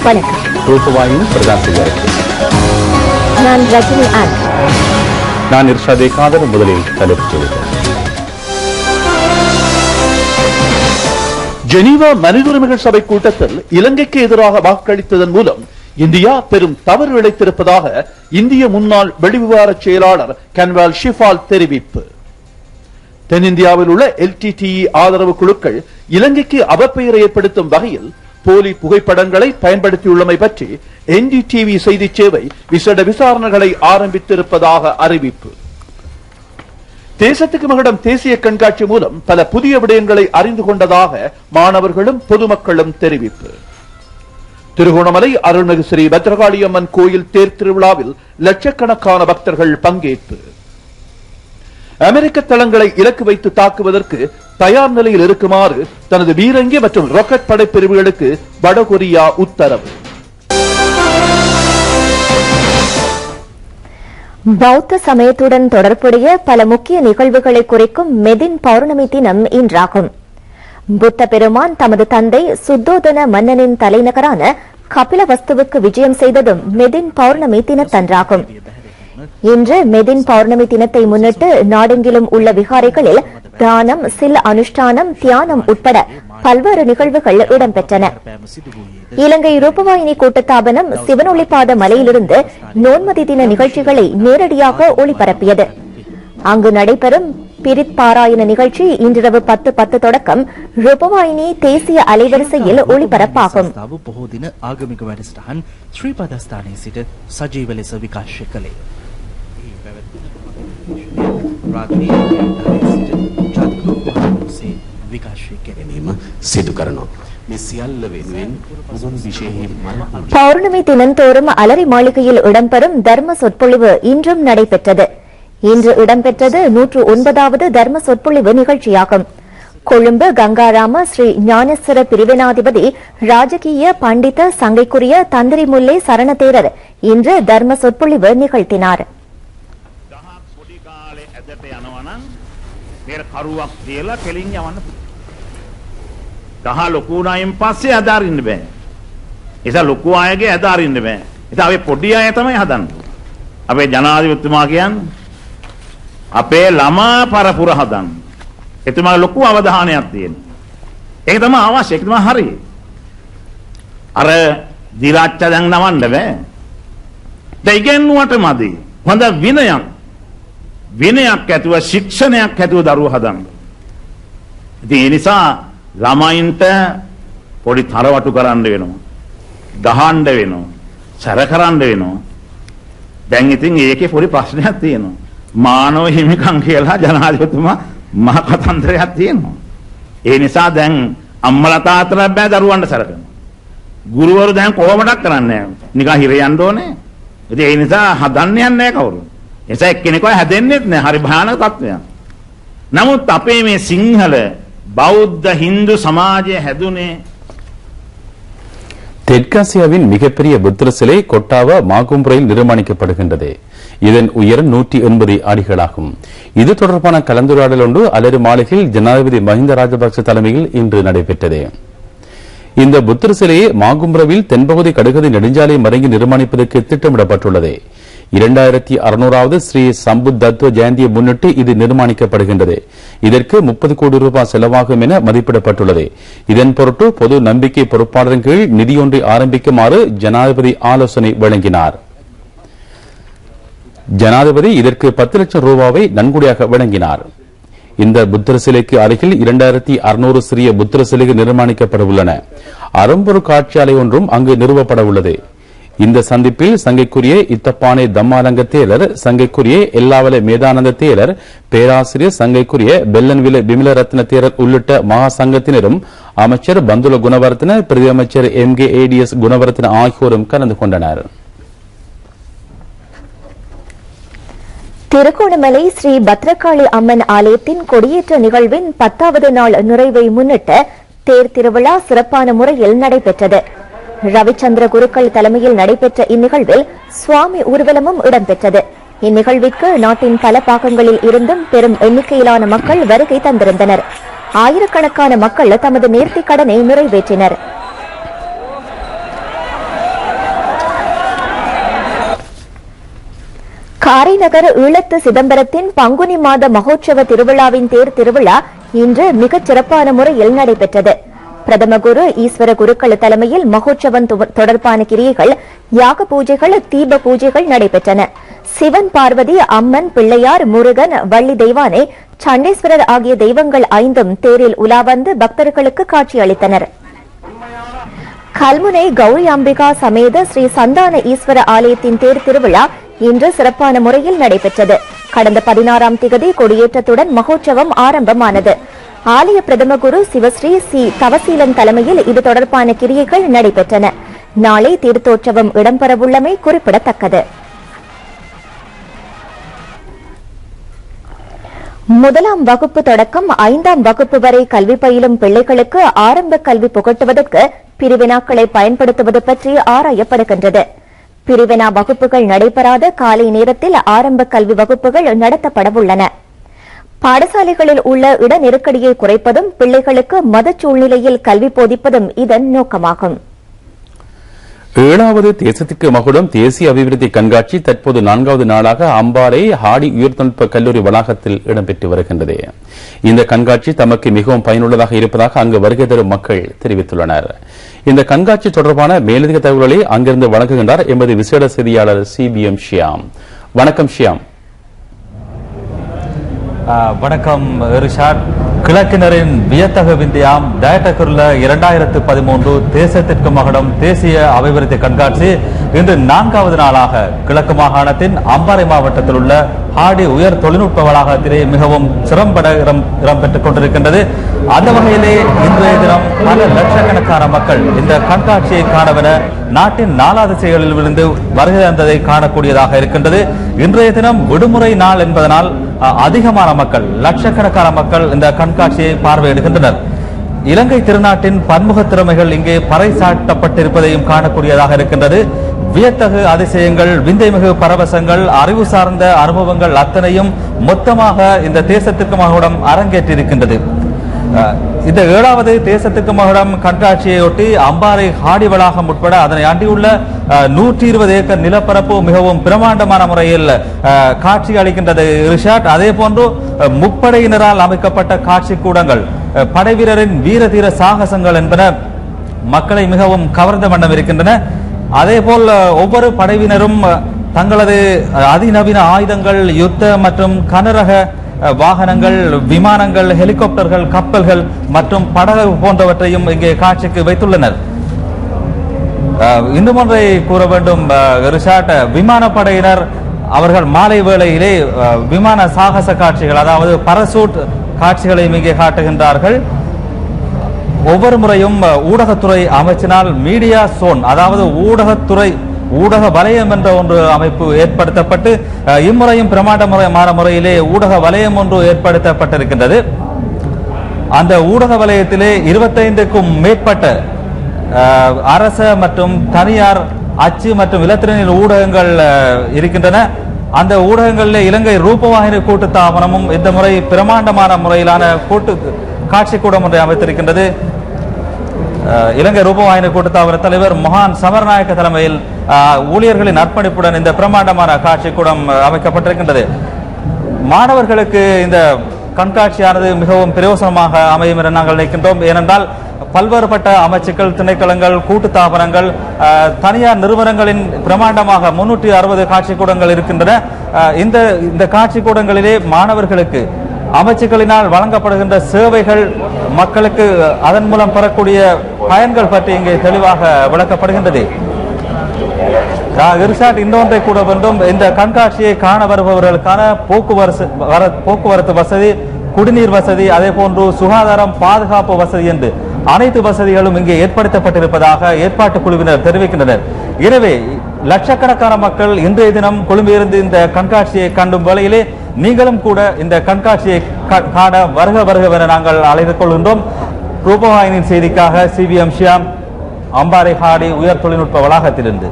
வணக்கம். ரூபவாயின் பிரதான செய்திகள். நான் ரஜினி ஆன். நான் இர்ஷாதே காதர். முதலில் தலைப்புச் செய்திகள். ஜெனீவா மனித உரிமைகள் சபை கூட்டத்தில் இலங்கைக்கு எதிராக வாக்களித்ததன் மூலம் இந்தியா பெரும் தவறு இழைத்திருப்பதாக இந்திய முன்னாள் வெளிவிவகார செயலாளர் கன்வால் ஷிஃபால் தெரிவிப்பு. தென்னிந்தியாவில் உள்ள LTTE ஆதரவு குழுக்கள் இலங்கைக்கு அவப்பெயரை ஏற்படுத்தும் வகையில் போலி புகைப்படங்களை பயன்படுத்தியுள்ளமை பற்றி NDTV செய்தி சேவை விசேட விசாரணைகளை ஆரம்பித்திருப்பதாக அறிவிப்பு. தேசத்துக்கு மகுடம் தேசிய கண்காட்சி மூலம் பல புதிய விடயங்களை அறிந்து கொண்டதாக மாணவர்களும் பொதுமக்களும் தெரிவிப்பு. திருகோணமலை அருள்மிகு ஸ்ரீ பத்ரகாளியம்மன் கோயில் தேர் திருவிழாவில் லட்சக்கணக்கான பக்தர்கள் பங்கேற்பு. அமெரிக்க தளங்களை இலக்கு வைத்து தாக்குவதற்கு தயார் நிலையில் இருக்குமாறு தனது பீரங்கி மற்றும் ராக்கெட் படை பிரிவுகளுக்கு வடகொரியா உத்தரவு. பௌத்த சமயத்துடன் தொடர்புடைய பல முக்கிய நிகழ்வுகளை குறிக்கும் மெதின் பௌர்ணமி தினம் இன்றாகும். புத்த பெருமான் தமது தந்தை சுத்தோதன மன்னனின் தலைநகரான கபிலவஸ்துவுக்கு விஜயம் செய்ததும் மெதின் பௌர்ணமி தினத்தன்றாகும். இன்று மெதின் பௌர்ணமி தினத்தை முன்னிட்டு நாடெங்கிலும் உள்ள விகாரைகளில் தானம், சில் அனுஷ்டானம், தியானம் உட்பட பல்வேறு நிகழ்வுகள் இடம்பெற்றன. இலங்கை ரூபவாயினி கூட்டத்தாபனம் சிவனொளிப்பாத மலையிலிருந்து நோன்மதி தின நிகழ்ச்சிகளை நேரடியாக ஒளிபரப்பியது. அங்கு நடைபெறும் பிரித் பாராயண நிகழ்ச்சி இன்றிரவு 10:10 தொடக்கம் ரூபவாயினி தேசிய அலைவரிசையில் ஒளிபரப்பாகும். பௌர்ணமி தினந்தோறும் அலரி மாளிகையில் இடம்பெறும் தர்ம சொற்பொழிவு இன்றும் நடைபெற்றது. இன்று இடம்பெற்றது 109வது தர்ம சொற்பொழிவு நிகழ்ச்சியாகும். கொழும்பு கங்காராம ஸ்ரீ ஞானேஸ்வர பிரிவினாதிபதி ராஜகீய பண்டித சங்கைக்குரிய தந்திரி முல்லே சரணதேரர் இன்று தர்ம சொற்பொழிவு நிகழ்த்தினார். අපේ ළමා පරපුර හදන්න. එතුමාගේ ලොකු අවධානයක් තියෙනවා. ඒක තමයි අවශ්‍ය. ඒක තමයි හරි. අර දිරාච්ච දැන් නවන්න බෑ. දැන් ඉගෙනුවට මදි. හොඳ විනයක් ඇතුව ශික්ෂණයක් ඇතුව දරුවෝ හදන්න. ඉතින් ඒ නිසා ළමයින්ට පොඩි තරවටු කරන්න වෙනවා. ගහන්න වෙනවා. සැර කරන්න වෙනවා. දැන් ඉතින් ඒකේ පොඩි ප්‍රශ්නයක් තියෙනවා. මානව හිමිකම් කියලා ජනාධිපතිතුමා මහ කතන්දරයක් තියෙනවා. ඒ නිසා දැන් අම්මලා තාත්තලා බෑ දරුවන්ට සැලකනවා. ගුරුවරු දැන් කොහොමඩක් කරන්නේ නිකන් හිර යන්න ඕනේ. ඉතින් ඒ නිසා හදන්න යන්නේ නැහැ කවුරු. ඒ නිසා එක්කෙනෙක්ව හැදෙන්නෙත් නැහැ. හරි භයානක තත්ත්වයක්. නමුත් අපේ මේ සිංහල බෞද්ධ හින්දු සමාජය හැදුනේ தெற்காசியாவின் மிகப்பெரிய புத்தர் சிலை கொட்டாவா மாகும்புரையில் நிர்மாணிக்கப்படுகின்றது. இதன் உயரம் 180 அடிகளாகும். இது தொடர்பான கலந்துரையாடல் ஒன்று அலரி மாளிகையில் ஜனாதிபதி மஹிந்த ராஜபக்ச தலைமையில் இன்று நடைபெற்றது. இந்த புத்தர் சிலையை மாகும்புரவில் தென்பகுதி கடுகதி நெடுஞ்சாலை மறைங்கி நிர்மாணிப்பதற்கு திட்டமிடப்பட்டுள்ளது. 2600வது ஸ்ரீ சம்புத் தத்துவ ஜெயந்தியை முன்னிட்டு இது நிர்மாணிக்கப்படுகின்றது. இதற்கு 30 கோடி ரூபாய் செலவாகும் என மதிப்பிடப்பட்டுள்ளது. இதன் பொருட்டு பொது நம்பிக்கை பொறுப்பாளரின் கீழ் நிதியொன்றை ஆரம்பிக்குமாறு ஜனாதிபதி ஆலோசனை வழங்கினார். ஜனாதிபதி இதற்கு 10 லட்சம் ரூபாவை நன்கொடையாக வழங்கினார். இந்த புத்தர் சிலைக்கு அருகில் 2600 சிறிய புத்தர் சிலைகள் நிர்மாணிக்கப்பட உள்ளன. அரும்பொரு காட்சியாலை ஒன்றும் அங்கு நிறுவப்பட உள்ளது. இந்த சந்திப்பில் சங்கைக்குரிய இத்தப்பானை தம்மாலங்க தேரர், சங்கைக்குரிய எல்லாவலை மேதானந்த தேரர், பேராசிரியர் சங்கைக்குரிய பெல்லன்வில விமலரத்ன தேரர் உள்ளிட்ட மகா சங்கத்தினரும் அமைச்சர் பந்துல குணவர்த்தன, பிரதி அமைச்சர் MKADS குணவர்த்தன ஆகியோரும் கலந்து கொண்டனர். திருகோணமலை ஸ்ரீ பத்ரகாளி அம்மன் ஆலயத்தின் கொடியேற்ற நிகழ்வின் 10வது நாள் நிறைவை முன்னிட்டு தேர் திருவிழா சிறப்பான முறையில் நடைபெற்றது. ரவிச்சந்திர குருக்கள் தலைமையில் நடைபெற்ற இந்நிகழ்வில் சுவாமி ஊர்வலமும் இடம்பெற்றது. இந்நிகழ்விற்கு நாட்டின் பல பாகங்களில் இருந்தும் பெரும் எண்ணிக்கையிலான மக்கள் வருகை தந்திருந்தனர். ஆயிரக்கணக்கான மக்கள் தமது நேர்த்திக் கடனை நிறைவேற்றினர். காரைநகர் ஈழத்து சிதம்பரத்தின் பங்குனி மாத மகோற்சவ திருவிழாவின் தேர் திருவிழா இன்று மிகச் சிறப்பான முறையில் நடைபெற்றது. பிரதம குரு ஈஸ்வர குருக்கள் தலைமையில் மகோற்சவம் தொடர்பான கிரியைகள், யாக பூஜைகள், தீப பூஜைகள் நடைபெற்றன. சிவன், பார்வதி, அம்மன், பிள்ளையார், முருகன், வள்ளி தெய்வானை, சண்டேஸ்வரர் ஆகிய தெய்வங்கள் ஐந்தும் தேரில் உலா வந்து பக்தர்களுக்கு காட்சியளித்தனர். கல்முனை கௌரி அம்பிகா சமேத ஸ்ரீ சந்தான ஈஸ்வர ஆலயத்தின் தேர் திருவிழா இன்று சிறப்பான முறையில் நடைபெற்றது. கடந்த 16ஆம் திகதி கொடியேற்றத்துடன் மகோற்சவம் ஆரம்பமானது. ஆலய பிரதம குரு சிவஸ்ரீ சி தவசீலன் தலைமையில் இது தொடர்பான கிரியைகள் நடைபெற்றன. நாளை தீர்த்தோற்சவம் இடம்பெறவுள்ளமை குறிப்பிடத்தக்கது. முதலாம் வகுப்பு தொடக்கம் 5ஆம் வகுப்பு வரை கல்வி பயிலும் பிள்ளைகளுக்கு ஆரம்ப கல்வி புகட்டுவதற்கு பிரிவினாக்களை பயன்படுத்துவது பற்றி ஆராயப்படுகின்றது. பிரிவினா வகுப்புகள் நடைபெறாத காலை நேரத்தில் ஆரம்ப கல்வி வகுப்புகள் நடத்தப்படவுள்ளன. பாடசாலைகளில் உள்ள இட நெருக்கடியை குறைப்பதும் பிள்ளைகளுக்கு மத சூழ்நிலையில் கல்வி போதிப்பதும் இதன் நோக்கமாகும். 7வது தேசத்திற்கு மகுடம் தேசிய அபிவிருத்தி கண்காட்சி தற்போது 4வது நாளாக அம்பாறை ஹாடி உயர்தொழில்நுட்ப கல்லூரி வளாகத்தில் இடம்பெற்று வருகின்றது. இந்த கண்காட்சி தமக்கு மிகவும் பயனுள்ளதாக இருப்பதாக அங்கு வருகை தரும் மக்கள் தெரிவித்துள்ளனர். இந்த கண்காட்சி தொடர்பான மேலதிக தகவல்களை அங்கிருந்து வழங்குகின்றார் எமது விசேட செய்தியாளர் CBM ஷியாம். வணக்கம் ஷியாம். வணக்கம் ரிஷாட். கிழக்கினரின் வியத்தகு விந்தியாம் டயட்டகுர்ல 2013 தேசத்திற்கு மகுடம் தேசிய அபிவிருத்தி கண்காட்சி இன்று 4வது நாளாக கிழக்கு மாகாணத்தின் அம்பாறை மாவட்டத்தில் உள்ள ஹாடி உயர் தொழில்நுட்ப வளாகத்திலே மிகவும் சிறம்பட இடம்பெற்றுக் கொண்டிருக்கின்றது. அந்த வகையிலே இன்றைய தினம் பல லட்சக்கணக்கான மக்கள் இந்த கண்காட்சியை காணவென நாட்டின் 4 திசைகளில் இருந்து வருகை தந்ததை காணக்கூடியதாக இருக்கின்றது. இன்றைய தினம் விடுமுறை நாள் என்பதனால் அதிகமான மக்கள், லட்சக்கணக்கான மக்கள் இந்த கண்காட்சியை பார்வையிடுகின்றனர். இலங்கை திருநாட்டின் பன்முக திறமைகள் இங்கே பறைசாட்டப்பட்டிருப்பதையும் காணக்கூடியதாக இருக்கின்றது. வியத்தகு அதிசயங்கள், விந்தைமிகு பரவசங்கள், அறிவு சார்ந்த அனுபவங்கள் அத்தனையும் மொத்தமாக இந்த தேசத்திற்கு மகுடம் அரங்கேற்றிருக்கின்றது. இந்த 7வது தேசத்திற்கு மகுடம் கண்காட்சியையொட்டி அம்பாறை ஹாடி வளாகம் உட்பட அதனை அண்டியுள்ள 120 ஏக்கர் நிலப்பரப்பு மிகவும் பிரமாண்டமான முறையில் காட்சி அளிக்கின்றது ரிஷாட். அதே போன்று முப்படையினரால் அமைக்கப்பட்ட காட்சி கூடங்கள், படைவீரரின் வீர தீர சாகசங்கள் என்பன மக்களை மிகவும் கவர்ந்த வண்ணம் இருக்கின்றன. அதேபோல் ஒவ்வொரு படைவினரும் தங்களது அதிநவீன ஆயுதங்கள், யுத்த மற்றும் கனரக வாகனங்கள், விமானங்கள், ஹெலிகாப்டர்கள், கப்பல்கள் மற்றும் படகு போன்றவற்றையும் இங்கே காட்சிக்கு வைத்துள்ளனர். இன்னும் ஒன்றை கூற வேண்டும் ரிஷாட், விமானப்படையினர் அவர்கள் மாலை வேளையிலே விமான சாகச காட்சிகள், அதாவது பரசூட் காட்சிகளையும் இங்கே காட்டுகின்றார்கள். ஒவ்வொரு முறையும் ஊடகத்துறை அமைச்சினால் மீடியா சோன், அதாவது ஊடக வலயம் என்ற ஒன்று அமைப்பு ஏற்படுத்தப்பட்டு இம்முறையும் பிரமாண்டமான முறையிலே ஊடக வலயம் ஒன்று ஏற்படுத்தப்பட்டிருக்கின்றது. அந்த ஊடக வலயத்திலே 25க்கும் மேற்பட்ட அரச மற்றும் தனியார் அச்சு மற்றும் இலத்திரனியல் ஊடகங்கள் இருக்கின்றன. அந்த ஊடகங்களில் இலங்கை ரூபவாகினி கூட்டு தாபனமும் இந்த முறை பிரமாண்டமான முறையிலான கூட்டு காட்சி கூடம் ஒன்றை அமைத்திருக்கின்றது. இலங்கை ரூபவாகினி கூட்டத்தாபன தலைவர் மொஹான் சமரநாயக்க தலைமையில் ஊழியர்களின் அர்ப்பணிப்புடன் இந்த பிரமாண்டமான காட்சி கூடம் அமைக்கப்பட்டிருக்கின்றது. மாணவர்களுக்கு இந்த கண்காட்சியானது மிகவும் பிரயோசனமாக அமையும் என நாங்கள் நினைக்கின்றோம். ஏனென்றால் பல்வேறுபட்ட அமைச்சுக்கள், திணைக்களங்கள், கூட்டு தாபனங்கள், தனியார் நிறுவனங்களின் பிரமாண்டமாக 360 காட்சி கூடங்கள் இருக்கின்றன. இந்த காட்சி கூடங்களிலே மாணவர்களுக்கு அமைச்சுக்களினால் வழங்கப்படுகின்ற சேவைகள், மக்களுக்கு அதன் மூலம் பெறக்கூடிய பயன்கள் பற்றி இங்கே தெளிவாக விளக்கப்படுகின்றது. இன்னொன்றை கூட வேண்டும், இந்த கண்காட்சியை காண வருபவர்களுக்கான போக்குவரத்து வசதி, குடிநீர் வசதி, அதே போன்று சுகாதாரம், பாதுகாப்பு வசதி என்று அனைத்து வசதிகளும் இங்கே ஏற்படுத்தப்பட்டிருப்பதாக ஏற்பாட்டு குழுவினர் தெரிவிக்கின்றனர். எனவே லட்சக்கணக்கான மக்கள் இன்றைய தினம் கொழும்பிலிருந்து இந்த கண்காட்சியை கண்டும் வேளையிலே நீங்களும் கூட இந்த கண்காட்சியை காண வருகவென நாங்கள் அழைத்துக் கொள்கின்றோம். ரூபவாயினின் செய்திக்காக CBM ஷியாம், அம்பாறை ஹாடி உயர் தொழில்நுட்ப வளாகத்திலிருந்து.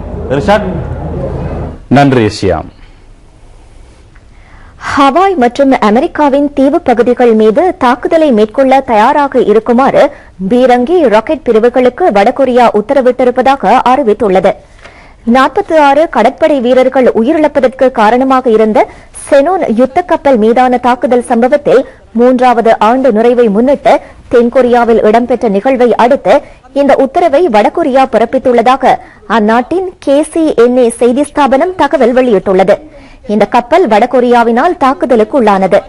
நன்றி ஷியாம். ஹவாய் மற்றும் அமெரிக்காவின் தீவு பகுதிகள் மீது தாக்குதலை மேற்கொள்ள தயாராக இருக்குமாறு பீரங்கி, ராக்கெட் பிரிவுகளுக்கு வடகொரியா உத்தரவிட்டிருப்பதாக அறிவித்துள்ளது. 46 கடற்படை வீரர்கள் உயிரிழப்பதற்கு காரணமாக இருந்த செனோன் யுத்த கப்பல் மீதான தாக்குதல் சம்பவத்தில் 3வது ஆண்டு நிறைவை முன்னிட்டு தென்கொரியாவில் இடம்பெற்ற நிகழ்வை அடுத்து இந்த உத்தரவை வடகொரியா பிறப்பித்துள்ளதாக அந்நாட்டின் KCNA செய்தி ஸ்தாபனம் தகவல் வெளியிட்டுள்ளது. இந்த கப்பல் வடகொரியாவினால் தாக்குதலுக்கு உள்ளானது.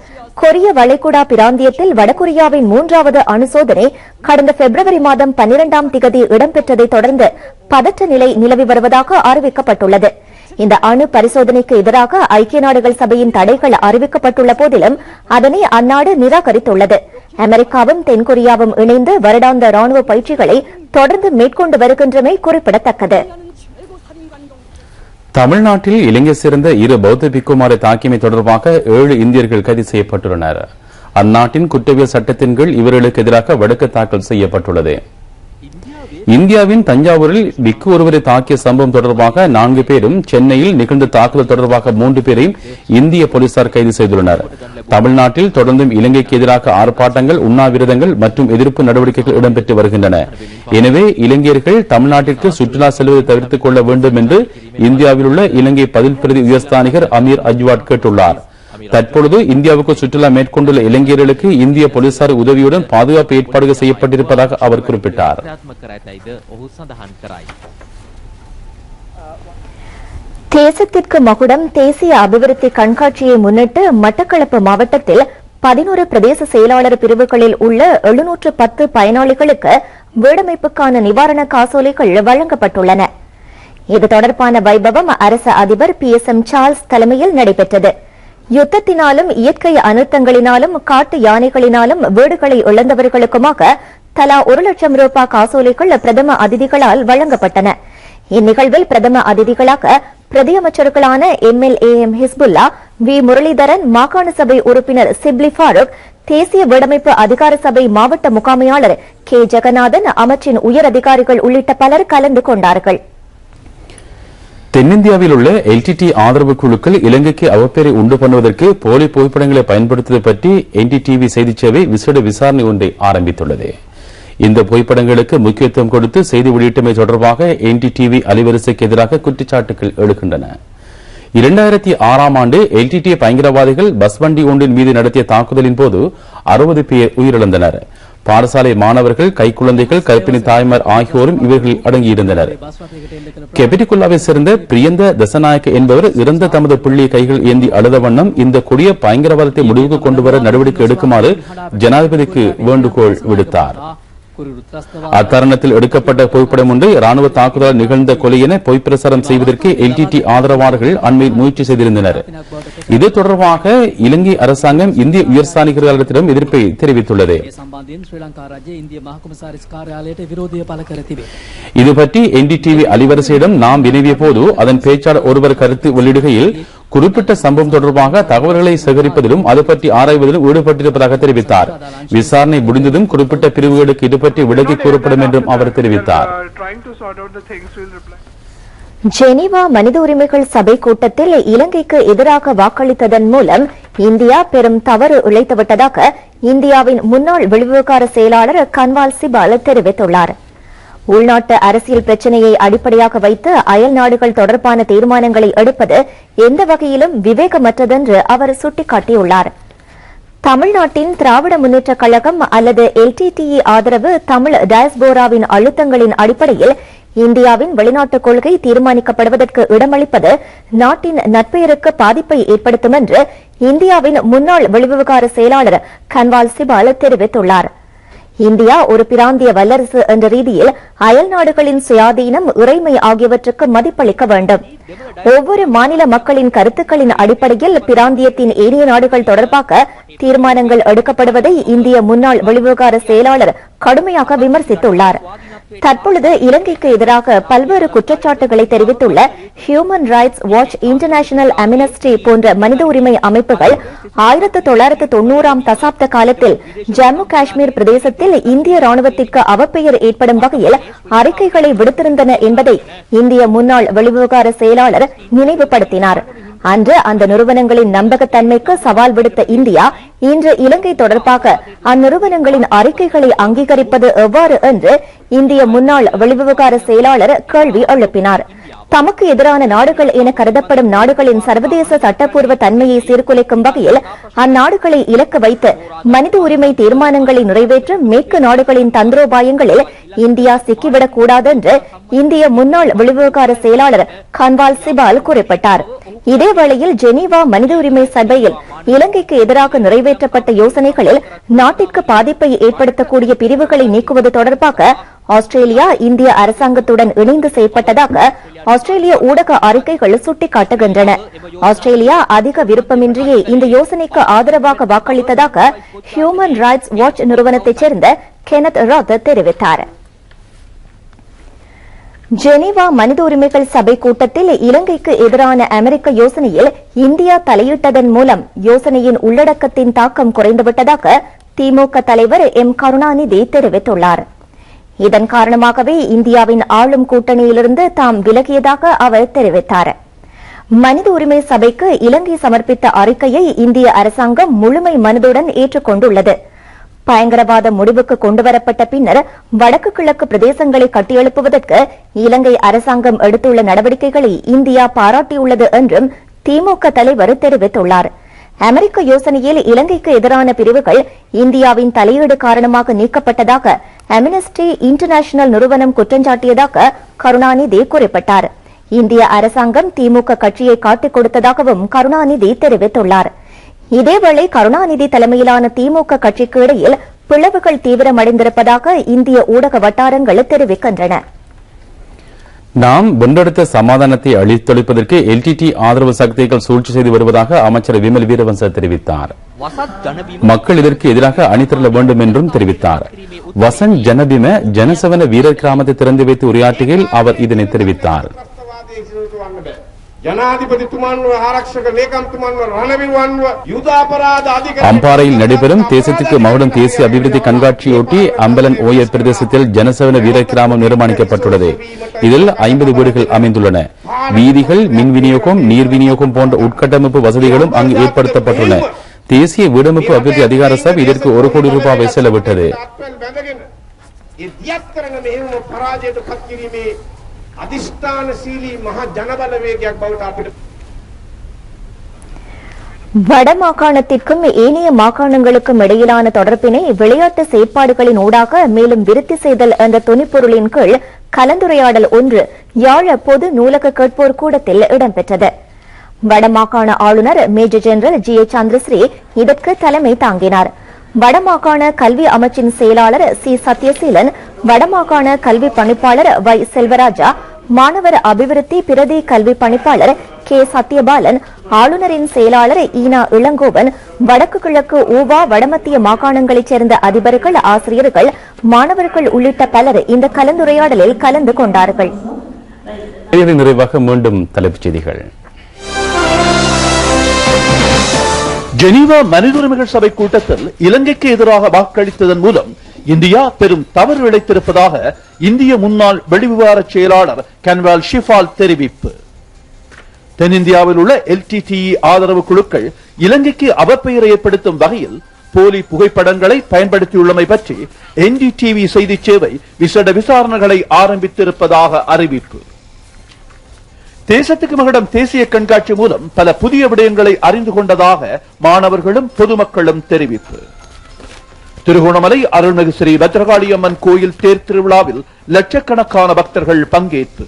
கொரிய வளைகுடா பிராந்தியத்தில் வடகொரியாவின் 3வது அணுசோதனை கடந்த பிப்ரவரி மாதம் 12ஆம் திகதி இடம்பெற்றதை தொடர்ந்து பதற்ற நிலை நிலவி வருவதாக அறிவிக்கப்பட்டுள்ளது. இந்த அணு பரிசோதனைக்கு எதிராக ஐக்கிய நாடுகள் சபையின் தடைகள் அறிவிக்கப்பட்டுள்ள போதிலும் அதனை அந்நாடு நிராகரித்துள்ளது. அமெரிக்காவும் தென்கொரியாவும் இணைந்து வருடாந்த ராணுவ பயிற்சிகளை தொடர்ந்து மேற்கொண்டு வருகின்றமை குறிப்பிடத்தக்கது. தமிழ்நாட்டில் இலங்கை சேர்ந்த 2 பௌத்த பிக்குமாரை தாக்கியமை தொடர்பாக 7 இந்தியர்கள் கைது செய்யப்பட்டுள்ளனர். அந்நாட்டின் குற்றவியல் சட்டத்தின் கீழ் இவர்களுக்கு எதிராக வழக்கு தாக்கல் செய்யப்பட்டுள்ளது. இந்தியாவின் தஞ்சாவூரில் பிக்கு ஒருவரை தாக்கிய சம்பவம் தொடர்பாக 4 பேரும், சென்னையில் நிகழ்ந்த தாக்குதல் தொடர்பாக 3 பேரையும் இந்திய போலீசார் கைது செய்துள்ளனர். தமிழ்நாட்டில் தொடர்ந்தும் இலங்கைக்கு எதிராக ஆர்ப்பாட்டங்கள், உண்ணாவிரதங்கள் மற்றும் எதிர்ப்பு நடவடிக்கைகள் இடம்பெற்று வருகின்றன. எனவே இலங்கையர்கள் தமிழ்நாட்டிற்கு சுற்றுலா செல்வதை தவிர்த்துக் கொள்ள வேண்டும் என்று இந்தியாவில் உள்ள இலங்கை பதில் பிரதி உயர்ஸ்தானிகர் அமீர் அஜ்வாட் கேட்டுள்ளார். தற்பொழுது இந்தியாவுக்கு சுற்றுலா மேற்கொண்டுள்ள இலங்கையர்களுக்கு இந்திய போலீசார் உதவியுடன் பாதுகாப்பு ஏற்பாடுகள் செய்யப்பட்டிருப்பதாக அவர் குறிப்பிட்டார். தேசத்திற்கு மகுடம் தேசிய அபிவிருத்தி கண்காட்சியை முன்னிட்டு மட்டக்களப்பு மாவட்டத்தில் 11 பிரதேச செயலாளர் பிரிவுகளில் உள்ள 710 பயனாளிகளுக்கு வீடமைப்புக்கான நிவாரண காசோலைகள் வழங்கப்பட்டுள்ளன. இது தொடர்பான வைபவம் அரச அதிபர் PSM சார்ல்ஸ் தலைமையில் நடைபெற்றது. யுத்தத்தினாலும் இயற்கை அனர்த்தங்களினாலும் காட்டு யானைகளினாலும் வீடுகளை இழந்தவர்களுக்குமாக தலா 1 லட்சம் ரூபாய் காசோலைகள் பிரதம அதிதிகளால் வழங்கப்பட்டன. இந்நிகழ்வில் பிரதம அதிதிகளாக பிரதியமைச்சர்களான MLAM ஹிஸ்புல்லா, V முரளிதரன், மாகாண சபை உறுப்பினர் சிப்லி ஃபாரூக், தேசிய வீடமைப்பு அதிகார சபை மாவட்ட முகாமையாளர் K ஜெகநாதன், அமைச்சின் உயர் அதிகாரிகள் உள்ளிட்ட பலர் கலந்து கொண்டார்கள். தென்னிந்தியாவில் உள்ள LTT ஆதரவு குழுக்கள் இலங்கைக்கு அவப்பெயரை உண்டு பண்ணுவதற்கு போலி புகைப்படங்களை பயன்படுத்துவது பற்றி NDTV செய்தி சேவை விசேட விசாரணை ஒன்றை ஆரம்பித்துள்ளது. இந்த புகைப்படங்களுக்கு முக்கியத்துவம் கொடுத்து செய்தி வெளியிட்டமை தொடர்பாக NDTV அலைவரிசைக்கு எதிராக குற்றச்சாட்டுகள் எழுகின்றன. 2006ஆம் ஆண்டு LTT பயங்கரவாதிகள் பஸ் வண்டி ஒன்றின் மீது நடத்திய தாக்குதலின் போது 60 பேர் உயிரிழந்தனர். பாடசாலை மாணவர்கள், கைக்குழந்தைகள், கர்ப்பிணி தாய்மார் ஆகியோரும் இவர்கள் அடங்கியிருந்தனர். கெபிடிகுல்லாவை சேர்ந்த பிரியந்த தசநாயக்க என்பவர் இறந்த தமது பிள்ளையை கைகள் ஏந்தி அழுத வண்ணம் இந்த கொடிய பயங்கரவாதத்தை முடிவுக்கு கொண்டுவர நடவடிக்கை எடுக்குமாறு ஜனாதிபதிக்கு வேண்டுகோள் விடுத்தார். அத்தருணத்தில் எடுக்கப்பட்ட புகைப்படம் ஒன்று ராணுவ தாக்குதலால் நிகழ்ந்த கொலை என பொய்ப்பிரசாரம் செய்வதற்கு LTT ஆதரவாளர்கள் அண்மையில் முயற்சி செய்திருந்தனர். இது தொடர்பாக இலங்கை அரசாங்கம் இந்திய உயர்ஸ்தானிகர்களிடம் எதிர்ப்பை தெரிவித்துள்ளது. இதுபற்றி NDTV அலைவரிசையிடம் நாம் வினவிய போது அதன் பேச்சாளர் ஒருவர் கருத்து வெளியிடுகையில் குறிப்பிட்ட சம்பவம் தொடர்பாக தகவல்களை சேகரிப்பதிலும் அது பற்றி ஆராய்வதிலும் ஈடுபட்டிருப்பதாக தெரிவித்தார். விசாரணை முடிந்ததும் குறிப்பிட்ட பிரிவுகளுக்கு இது பற்றி விலக்கி கூறப்படும் என்றும் அவர் தெரிவித்தார். ஜெனீவா மனித உரிமைகள் சபை கூட்டத்தில் இலங்கைக்கு எதிராக வாக்களித்ததன் மூலம் இந்தியா பெரும் தவறு இழைத்துவிட்டதாக இந்தியாவின் முன்னாள் வெளிவிவகார செயலாளர் கன்வால் சிபால் தெரிவித்துள்ளார். உள்நாட்டு அரசியல் பிரச்சினையை அடிப்படையாக வைத்து அயல் நாடுகள் தொடர்பான தீர்மானங்களை எடுப்பது எந்த வகையிலும் விவேகமற்றதென்று அவர் சுட்டிக்காட்டியுள்ளார். தமிழ்நாட்டின் திராவிட முன்னேற்றக் கழகம் அல்லது LTTE ஆதரவு தமிழ் டயஸ்போராவின் அழுத்தங்களின் அடிப்படையில் இந்தியாவின் வெளிநாட்டுக் கொள்கை தீர்மானிக்கப்படுவதற்கு இடமளிப்பது நாட்டின் நற்பெயருக்கு பாதிப்பை ஏற்படுத்தும் என்று இந்தியாவின் முன்னாள் வெளிவிவகார செயலாளர் கன்வால் சிபால் தெரிவித்துள்ளார். இந்தியா ஒரு பிராந்திய வல்லரசு என்ற ரீதியில் அயல் நாடுகளின் சுயாதீனம், இறைமை ஆகியவற்றுக்கு மதிப்பளிக்க வேண்டும். ஒவ்வொரு மாநில மக்களின் கருத்துக்களின் அடிப்படையில் பிராந்தியத்தின் ஏனைய நாடுகள் தொடர்பாக தீர்மானங்கள் எடுக்கப்படுவதை இந்திய முன்னாள் வெளிவிவகார செயலாளர் கடுமையாக விமர்சித்துள்ளார். தற்பொழுது இலங்கைக்கு எதிராக பல்வேறு குற்றச்சாட்டுகளை தெரிவித்துள்ள Human Rights Watch, International Amnesty போன்ற மனித உரிமை அமைப்புகள் 1990ஆம் தசாப்த காலத்தில் ஜம்மு காஷ்மீர் பிரதேசத்தில் இந்திய ராணுவத்திற்கு அவப்பெயர் ஏற்படும் வகையில் அறிக்கைகளை விடுத்திருந்தன என்பதை இந்திய முன்னாள் வெளிவிவகார செயலாளர் நினைவுபடுத்தினார். அன்று அந்த நிறுவனங்களின் நம்பகத்தன்மைக்கு சவால் விடுத்த இந்தியா இன்று இலங்கை தொடர்பாக அந்நிறுவனங்களின் அறிக்கைகளை அங்கீகரிப்பது எவ்வாறு என்று இந்திய முன்னாள் வெளிவிவகார செயலாளர் கேள்வி எழுப்பினார். தமக்கு எதிரான நாடுகள் என கருதப்படும் நாடுகளின் சர்வதேச சட்டப்பூர்வ தன்மையை சீர்குலைக்கும் வகையில் அந்நாடுகளை இலக்கு வைத்து மனித உரிமை தீர்மானங்களை நிறைவேற்ற மேற்கு நாடுகளின் தந்திரோபாயங்களில் இந்தியா சிக்கிவிடக் கூடாது என்று இந்திய முன்னாள் வெளிவிவகார செயலாளர் கன்வால் சிபால் குறிப்பிட்டார். இதேவேளையில் ஜெனீவா மனித உரிமை சபையில் இலங்கைக்கு எதிராக நிறைவேற்றப்பட்ட யோசனைகளில் நாட்டிற்கு பாதிப்பை ஏற்படுத்தக்கூடிய பிரிவுகளை நீக்குவது தொடர்பாக ஆஸ்திரேலியா இந்திய அரசாங்கத்துடன் இணைந்து செயற்பட்டதாக ஆஸ்திரேலிய ஊடக அறிக்கைகள் சுட்டிக்காட்டுகின்றன. ஆஸ்திரேலியா அதிக விருப்பமின்றியே இந்த யோசனைக்கு ஆதரவாக வாக்களித்ததாக ஹியூமன் ரைட்ஸ் வாட்ச் நிறுவனத்தைச் சேர்ந்த கெனத் ராத் தெரிவித்தார். ஜெனீவா மனித உரிமைகள் சபை கூட்டத்தில் இலங்கைக்கு எதிரான அமெரிக்க யோசனையில் இந்தியா தலையிட்டதன் மூலம் யோசனையின் உள்ளடக்கத்தின் தாக்கம் குறைந்துவிட்டதாக திமுக தலைவர் எம் கருணாநிதி தெரிவித்துள்ளார். இதன் காரணமாகவே இந்தியாவின் ஆளும் கூட்டணியிலிருந்து தாம் விலகியதாக அவர் தெரிவித்தார். மனித உரிமை சபைக்கு இலங்கை சமர்ப்பித்த அறிக்கையை இந்திய அரசாங்கம் முழுமை மனதுடன் ஏற்றுக்கொண்டுள்ளது. பயங்கரவாத முடிவுக்கு கொண்டுவரப்பட்ட பின்னர் வடக்கு கிழக்கு பிரதேசங்களை கட்டியெழுப்புவதற்கு இலங்கை அரசாங்கம் எடுத்துள்ள நடவடிக்கைகளை இந்தியா பாராட்டியுள்ளது என்றும் திமுக தலைவர் தெரிவித்துள்ளார். அமெரிக்க யோசனையில் இலங்கைக்கு எதிரான பிரிவுகள் இந்தியாவின் தலையீடு காரணமாக நீக்கப்பட்டதாக அம்னஸ்டி இன்டர்நேஷனல் நிறுவனம் குற்றஞ்சாட்டியதாக கருணாநிதி குறிப்பிட்டார். இந்திய அரசாங்கம் திமுக கட்சியை காட்டிக் கொடுத்ததாகவும் கருணாநிதி தெரிவித்துள்ளார். இதேவேளை கருணாநிதி தலைமையிலான திமுக கட்சிக்கு இடையில் பிளவுகள் தீவிரமடைந்திருப்பதாக இந்திய ஊடக வட்டாரங்கள் தெரிவிக்கின்றன. நாம் வென்றெடுத்த சமாதானத்தை அழித்தொழிப்பதற்கு எல்டிடி ஆதரவு சக்திகள் சூழ்ச்சி செய்து வருவதாக அமைச்சர் விமல் வீரவன்ச தெரிவித்தார். மக்கள் இதற்கு எதிராக அணிதிரள வேண்டும் என்றும் தெரிவித்தார். வசந்த் ஜனபிம ஜனசவன வீரர் கிராமத்தை திறந்து வைத்து உரையாற்றுகையில் அவர் இதனை தெரிவித்தார். அம்பாறையில் நடைபெறும் தேசத்துக்கு மகுடம் தேசிய அபிவிருத்தி கண்காட்சியொட்டி அம்பலன் ஓயர் பிரதேசத்தில் ஜனசவன வீரர் கிராமம் நிர்மாணிக்கப்பட்டுள்ளது. இதில் 50 வீடுகள் அமைந்துள்ளன. வீதிகள், மின் விநியோகம், நீர் விநியோகம் போன்ற உட்கட்டமைப்பு வசதிகளும் அங்கு ஏற்படுத்தப்பட்டுள்ளன. தேசிய வீடமைப்பு அபிவிருத்தி அதிகார சபை இதற்கு 1 கோடி ரூபாய் செலவிட்டது. வட மாகாணத்திற்கும் ஏனைய மாகாணங்களுக்கும் இடையிலான தொடர்பினை விளையாட்டு செயற்பாடுகளின் ஊடாக மேலும் விருத்தி செய்தல் என்ற துணிப்பொருளின் கீழ் கலந்துரையாடல் ஒன்று யாழ பொது நூலக கேட்போர் கூடத்தில் இடம்பெற்றது. வடமாகாண ஆளுநர் மேஜர் ஜெனரல் ஜி ஏ சந்திரஸ்ரீ இதற்கு தலைமை தாங்கினார். வடமாகாண கல்வி அமைச்சின் செயலாளர் சி சத்யசீலன், வடமாகாண கல்வி பணிப்பாளர் வை செல்வராஜா, மாணவர் அபிவிருத்தி பிரதி கல்வி பணிப்பாளர் கே சத்யபாலன், ஆளுநரின் செயலாளர் ஈனா இளங்கோவன், வடக்கு கிழக்கு ஊவா வடமத்திய மாகாணங்களைச் சேர்ந்த அதிபர்கள், ஆசிரியர்கள், மாணவர்கள் உள்ளிட்ட பலர் இந்த கலந்துரையாடலில் கலந்து கொண்டார்கள். நிறைவாக மீண்டும் தலைப்புச் செய்திகள். ஜெனீவா மனித உரிமைகள் சபை கூட்டத்தில் இலங்கைக்கு எதிராக வாக்களித்ததன் மூலம் இந்தியா பெரும் தவறு இழைத்திருப்பதாக இந்திய முன்னாள் வெளிவிவகார செயலாளர் கன்வால் ஷிஃபால் தெரிவிப்பு. தென்னிந்தியாவில் உள்ள எல்டிடிஇ ஆதரவு குழுக்கள் இலங்கைக்கு அவப்பெயரை ஏற்படுத்தும் வகையில் போலி புகைப்படங்களை பயன்படுத்தியுள்ளமை பற்றி என்டிடிவி செய்தி சேவை விசேட விசாரணைகளை ஆரம்பித்திருப்பதாக அறிவிப்பு. தேசத்துக்கு மகுடம் தேசிய கண்காட்சி மூலம் பல புதிய விடயங்களை அறிந்து கொண்டதாக மாணவர்களும் பொதுமக்களும் தெரிவிப்பு. திருகோணமலை அருள்மிகு ஸ்ரீ பத்ரகாளியம்மன் கோயில் தேர் திருவிழாவில் லட்சக்கணக்கான பக்தர்கள் பங்கேற்பு.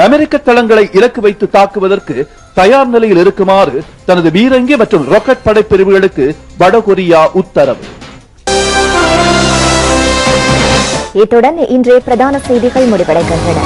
அமெரிக்க தளங்களை இலக்கு வைத்து தாக்குவதற்கு தயார் நிலையில் இருக்குமாறு தனது பீரங்கி மற்றும் ராக்கெட் படை பிரிவுகளுக்கு வடகொரியா உத்தரவு. இத்துடன் இன்றைய பிரதான செய்திகள் முடிவடைகின்றன.